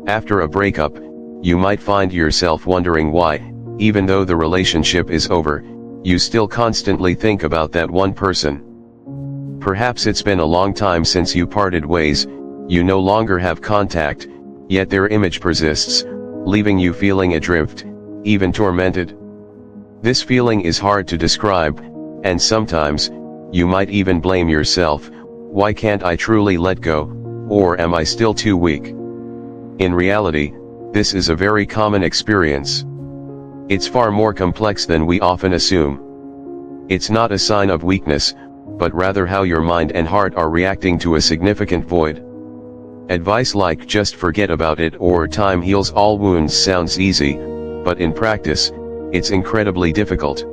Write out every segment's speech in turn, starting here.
After a breakup, you might find yourself wondering why, even though the relationship is over, you still constantly think about that one person. Perhaps it's been a long time since you parted ways, you no longer have contact, yet their image persists, leaving you feeling adrift, even tormented. This feeling is hard to describe, and sometimes, you might even blame yourself. Why can't I truly let go, or am I still too weak? In reality, this is a very common experience. It's far more complex than we often assume. It's not a sign of weakness, but rather how your mind and heart are reacting to a significant void. Advice like just forget about it or time heals all wounds sounds easy, but in practice, it's incredibly difficult.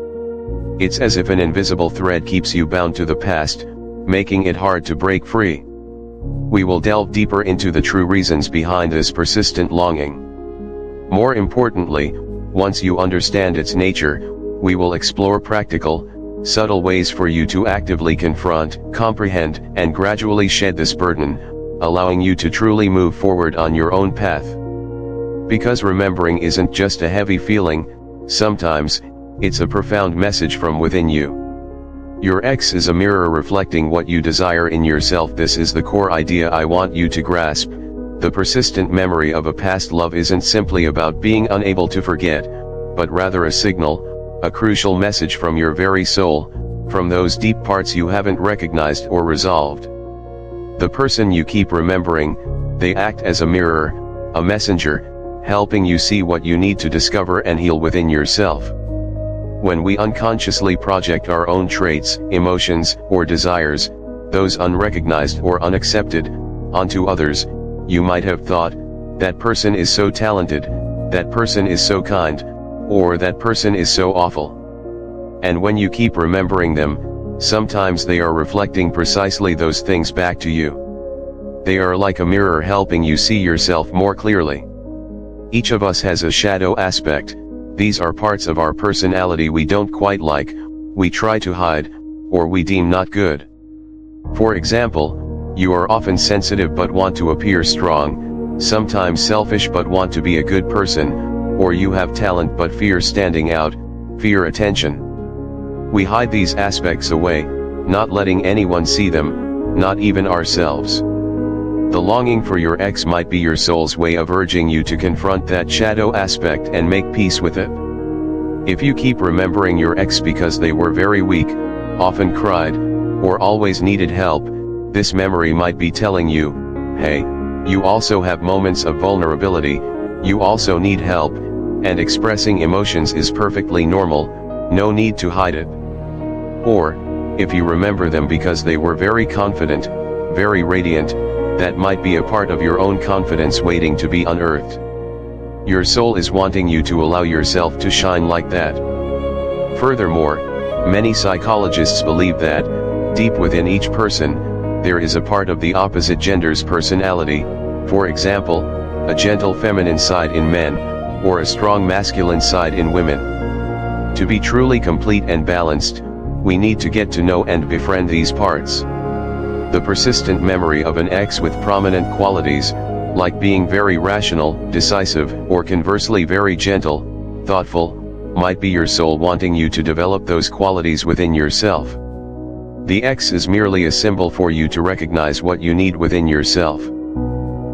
It's as if an invisible thread keeps you bound to the past, making it hard to break free. We will delve deeper into the true reasons behind this persistent longing. More importantly, once you understand its nature, we will explore practical, subtle ways for you to actively confront, comprehend, and gradually shed this burden, allowing you to truly move forward on your own path. Because remembering isn't just a heavy feeling, sometimes, it's a profound message from within you. Your ex is a mirror reflecting what you desire in yourself. This is the core idea I want you to grasp. The persistent memory of a past love isn't simply about being unable to forget, but rather a signal, a crucial message from your very soul, from those deep parts you haven't recognized or resolved. The person you keep remembering, they act as a mirror, a messenger, helping you see what you need to discover and heal within yourself. When we unconsciously project our own traits, emotions, or desires, those unrecognized or unaccepted, onto others, you might have thought, that person is so talented, that person is so kind, or that person is so awful. And when you keep remembering them, sometimes they are reflecting precisely those things back to you. They are like a mirror helping you see yourself more clearly. Each of us has a shadow aspect. These are parts of our personality we don't quite like, we try to hide, or we deem not good. For example, you are often sensitive but want to appear strong, sometimes selfish but want to be a good person, or you have talent but fear standing out, fear attention. We hide these aspects away, not letting anyone see them, not even ourselves. The longing for your ex might be your soul's way of urging you to confront that shadow aspect and make peace with it. If you keep remembering your ex because they were very weak, often cried, or always needed help, this memory might be telling you, hey, you also have moments of vulnerability, you also need help, and expressing emotions is perfectly normal, no need to hide it. Or, if you remember them because they were very confident, very radiant, that might be a part of your own confidence waiting to be unearthed. Your soul is wanting you to allow yourself to shine like that. Furthermore, many psychologists believe that, deep within each person, there is a part of the opposite gender's personality, for example, a gentle feminine side in men, or a strong masculine side in women. To be truly complete and balanced, we need to get to know and befriend these parts. The persistent memory of an ex with prominent qualities, like being very rational, decisive, or conversely very gentle, thoughtful, might be your soul wanting you to develop those qualities within yourself. The ex is merely a symbol for you to recognize what you need within yourself.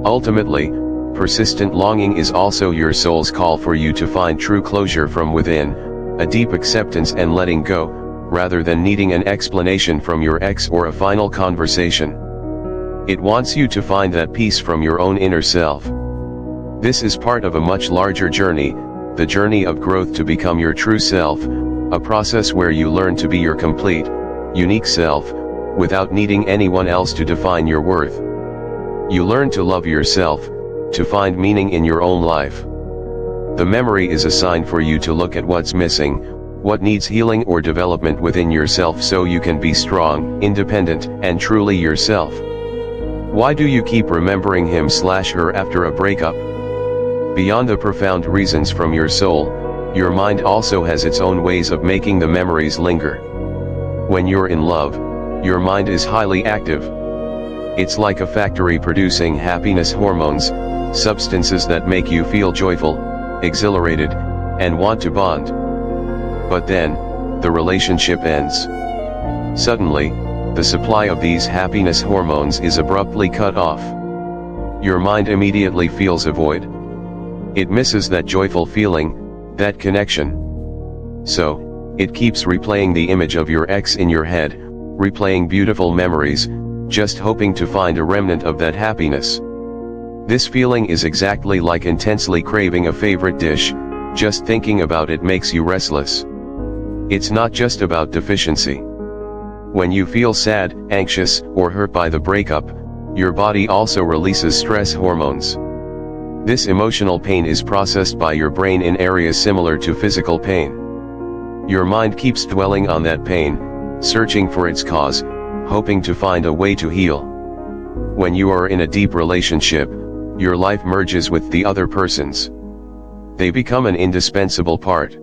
Ultimately, persistent longing is also your soul's call for you to find true closure from within, a deep acceptance and letting go, rather than needing an explanation from your ex or a final conversation. It wants you to find that peace from your own inner self. This is part of a much larger journey, the journey of growth to become your true self, a process where you learn to be your complete, unique self, without needing anyone else to define your worth. You learn to love yourself, to find meaning in your own life. The memory is a sign for you to look at what's missing, what needs healing or development within yourself so you can be strong, independent, and truly yourself. Why do you keep remembering him/her after a breakup? Beyond the profound reasons from your soul, your mind also has its own ways of making the memories linger. When you're in love, your mind is highly active. It's like a factory producing happiness hormones, substances that make you feel joyful, exhilarated, and want to bond. But then, the relationship ends. Suddenly, the supply of these happiness hormones is abruptly cut off. Your mind immediately feels a void. It misses that joyful feeling, that connection. So, it keeps replaying the image of your ex in your head, replaying beautiful memories, just hoping to find a remnant of that happiness. This feeling is exactly like intensely craving a favorite dish. Just thinking about it makes you restless. It's not just about deficiency. When you feel sad, anxious, or hurt by the breakup, your body also releases stress hormones. This emotional pain is processed by your brain in areas similar to physical pain. Your mind keeps dwelling on that pain, searching for its cause, hoping to find a way to heal. When you are in a deep relationship, your life merges with the other person's. They become an indispensable part.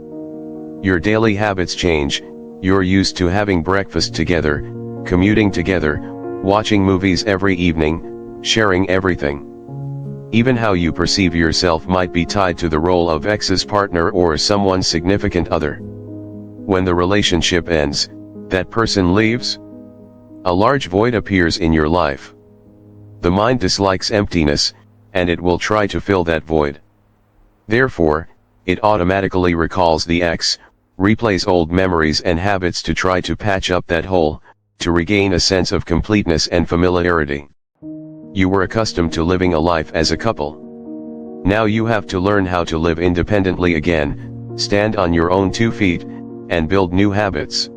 Your daily habits change. You're used to having breakfast together, commuting together, watching movies every evening, sharing everything. Even how you perceive yourself might be tied to the role of ex's partner or someone's significant other. When the relationship ends, that person leaves. A large void appears in your life. The mind dislikes emptiness, and it will try to fill that void. Therefore, it automatically recalls the ex, replays old memories and habits to try to patch up that hole, to regain a sense of completeness and familiarity. You were accustomed to living a life as a couple. Now you have to learn how to live independently again, stand on your own 2 feet, and build new habits.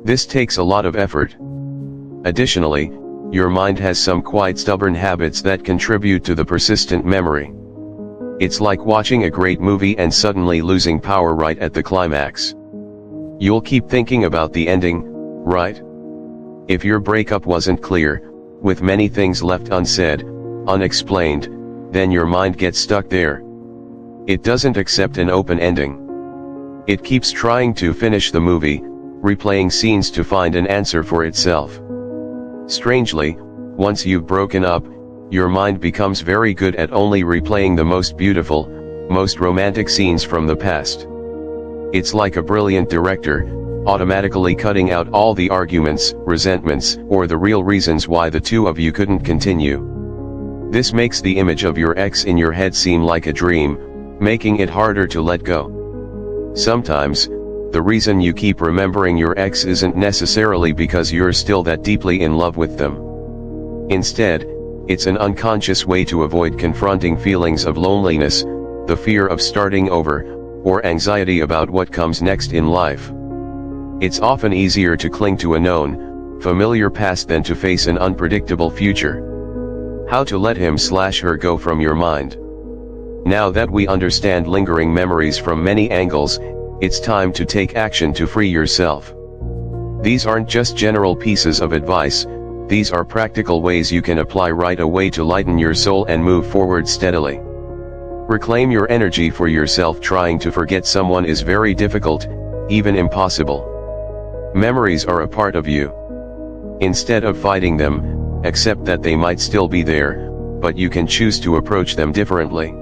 This takes a lot of effort. Additionally, your mind has some quite stubborn habits that contribute to the persistent memory. It's like watching a great movie and suddenly losing power right at the climax. You'll keep thinking about the ending, right? If your breakup wasn't clear, with many things left unsaid, unexplained, then your mind gets stuck there. It doesn't accept an open ending. It keeps trying to finish the movie, replaying scenes to find an answer for itself. Strangely, once you've broken up, your mind becomes very good at only replaying the most beautiful, most romantic scenes from the past. It's like a brilliant director, automatically cutting out all the arguments, resentments, or the real reasons why the two of you couldn't continue. This makes the image of your ex in your head seem like a dream, making it harder to let go. Sometimes, the reason you keep remembering your ex isn't necessarily because you're still that deeply in love with them. Instead, it's an unconscious way to avoid confronting feelings of loneliness, the fear of starting over, or anxiety about what comes next in life. It's often easier to cling to a known, familiar past than to face an unpredictable future. How to let him/her go from your mind. Now that we understand lingering memories from many angles, it's time to take action to free yourself. These aren't just general pieces of advice. These are practical ways you can apply right away to lighten your soul and move forward steadily. Reclaim your energy for yourself. Trying to forget someone is very difficult, even impossible. Memories are a part of you. Instead of fighting them, accept that they might still be there, but you can choose to approach them differently.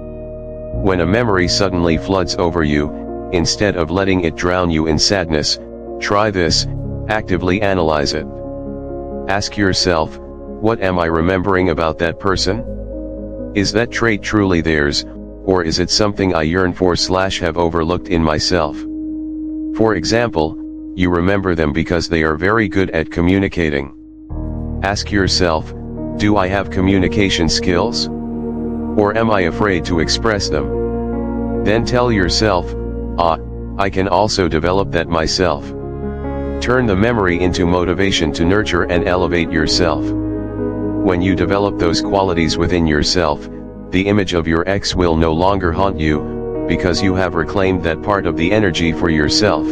When a memory suddenly floods over you, instead of letting it drown you in sadness, try this: actively analyze it. Ask yourself, what am I remembering about that person? Is that trait truly theirs, or is it something I yearn for/have overlooked in myself? For example, you remember them because they are very good at communicating. Ask yourself, do I have communication skills? Or am I afraid to express them? Then tell yourself, I can also develop that myself. Turn the memory into motivation to nurture and elevate yourself. When you develop those qualities within yourself, the image of your ex will no longer haunt you, because you have reclaimed that part of the energy for yourself.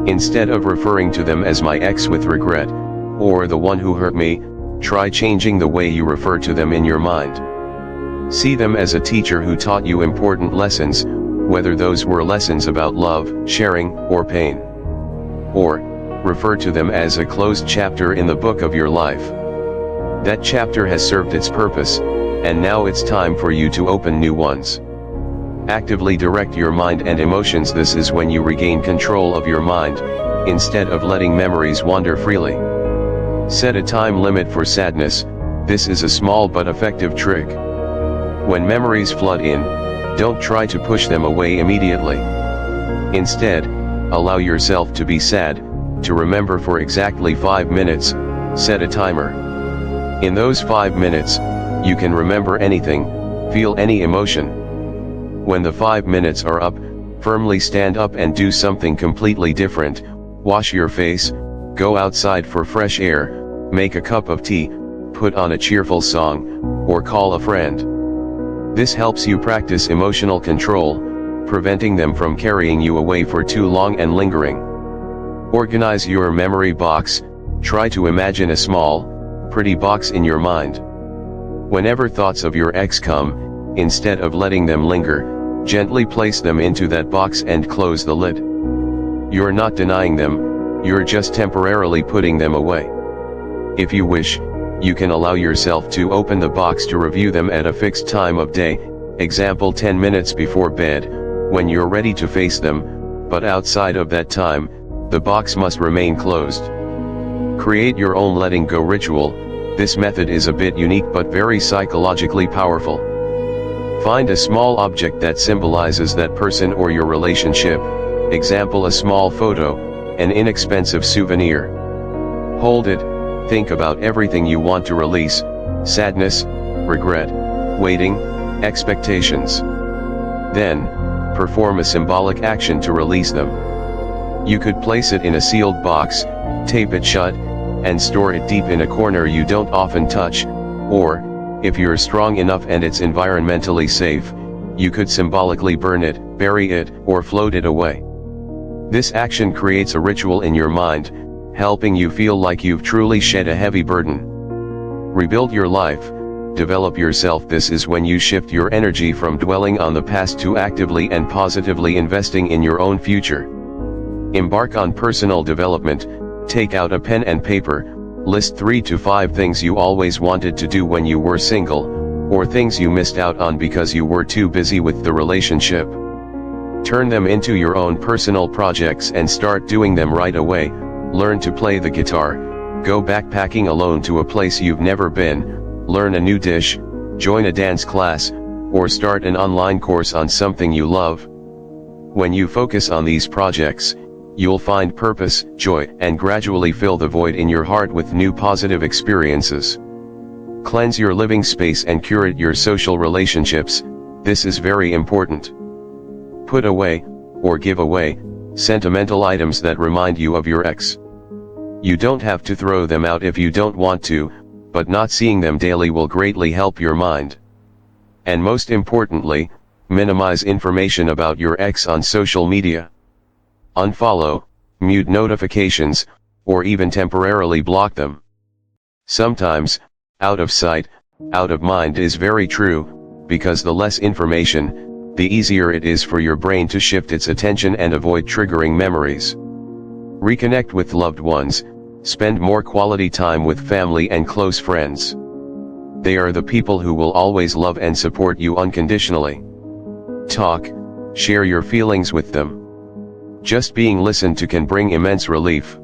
Instead of referring to them as my ex with regret, or the one who hurt me, try changing the way you refer to them in your mind. See them as a teacher who taught you important lessons, whether those were lessons about love, sharing, or pain. Or, refer to them as a closed chapter in the book of your life. That chapter has served its purpose, and now it's time for you to open new ones. Actively direct your mind and emotions. This is when you regain control of your mind, instead of letting memories wander freely. Set a time limit for sadness. This is a small but effective trick. When memories flood in, don't try to push them away immediately. Instead, allow yourself to be sad, to remember for exactly 5 minutes. Set a timer. In those 5 minutes, you can remember anything, feel any emotion. When the 5 minutes are up, firmly stand up and do something completely different. Wash your face, go outside for fresh air, make a cup of tea, put on a cheerful song, or call a friend. This helps you practice emotional control, preventing them from carrying you away for too long and lingering. Organize your memory box. Try to imagine a small, pretty box in your mind. Whenever thoughts of your ex come, instead of letting them linger, gently place them into that box and close the lid. You're not denying them, you're just temporarily putting them away. If you wish, you can allow yourself to open the box to review them at a fixed time of day, example 10 minutes before bed, when you're ready to face them, but outside of that time, the box must remain closed. Create your own letting go ritual. This method is a bit unique but very psychologically powerful. Find a small object that symbolizes that person or your relationship, example a small photo, an inexpensive souvenir. Hold it, think about everything you want to release, sadness, regret, waiting, expectations. Then, perform a symbolic action to release them. You could place it in a sealed box, tape it shut, and store it deep in a corner you don't often touch, or, if you're strong enough and it's environmentally safe, you could symbolically burn it, bury it, or float it away. This action creates a ritual in your mind, helping you feel like you've truly shed a heavy burden. Rebuild your life, develop yourself. This is when you shift your energy from dwelling on the past to actively and positively investing in your own future. Embark on personal development. Take out a pen and paper, list 3 to 5 things you always wanted to do when you were single, or things you missed out on because you were too busy with the relationship. Turn them into your own personal projects and start doing them right away. Learn to play the guitar, go backpacking alone to a place you've never been, learn a new dish, join a dance class, or start an online course on something you love. When you focus on these projects, you'll find purpose, joy, and gradually fill the void in your heart with new positive experiences. Cleanse your living space and curate your social relationships. This is very important. Put away, or give away, sentimental items that remind you of your ex. You don't have to throw them out if you don't want to, but not seeing them daily will greatly help your mind. And most importantly, minimize information about your ex on social media. Unfollow, mute notifications, or even temporarily block them. Sometimes, out of sight, out of mind is very true, because the less information, the easier it is for your brain to shift its attention and avoid triggering memories. Reconnect with loved ones, spend more quality time with family and close friends. They are the people who will always love and support you unconditionally. Talk, share your feelings with them. Just being listened to can bring immense relief.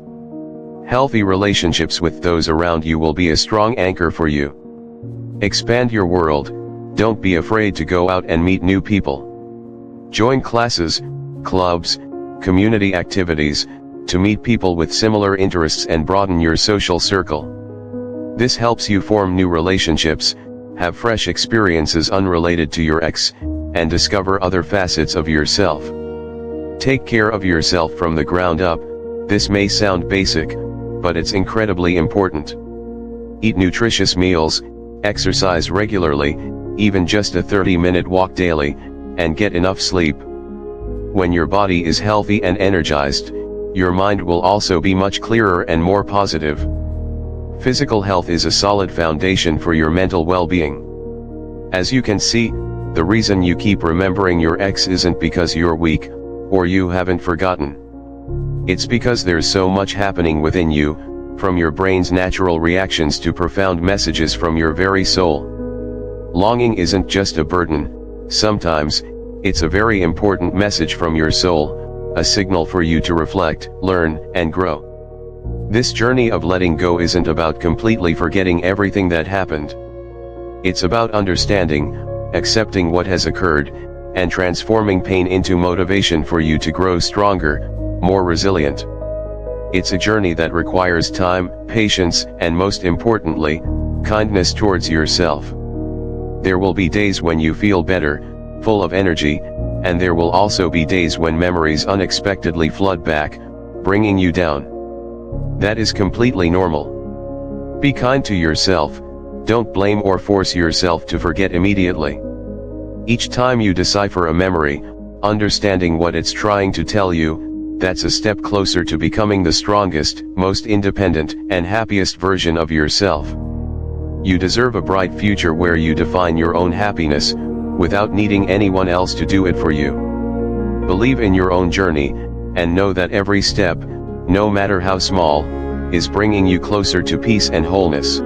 Healthy relationships with those around you will be a strong anchor for you. Expand your world, don't be afraid to go out and meet new people. Join classes, clubs, community activities, to meet people with similar interests and broaden your social circle. This helps you form new relationships, have fresh experiences unrelated to your ex, and discover other facets of yourself. Take care of yourself from the ground up. This may sound basic, but it's incredibly important. Eat nutritious meals, exercise regularly, even just a 30-minute walk daily, and get enough sleep. When your body is healthy and energized, your mind will also be much clearer and more positive. Physical health is a solid foundation for your mental well-being. As you can see, the reason you keep remembering your ex isn't because you're weak, or you haven't forgotten. It's because there's so much happening within you, from your brain's natural reactions to profound messages from your very soul. Longing isn't just a burden, sometimes, it's a very important message from your soul, a signal for you to reflect, learn, and grow. This journey of letting go isn't about completely forgetting everything that happened. It's about understanding, accepting what has occurred, and transforming pain into motivation for you to grow stronger, more resilient. It's a journey that requires time, patience, and most importantly, kindness towards yourself. There will be days when you feel better, full of energy, and there will also be days when memories unexpectedly flood back, bringing you down. That is completely normal. Be kind to yourself, don't blame or force yourself to forget immediately. Each time you decipher a memory, understanding what it's trying to tell you, that's a step closer to becoming the strongest, most independent, and happiest version of yourself. You deserve a bright future where you define your own happiness, without needing anyone else to do it for you. Believe in your own journey, and know that every step, no matter how small, is bringing you closer to peace and wholeness.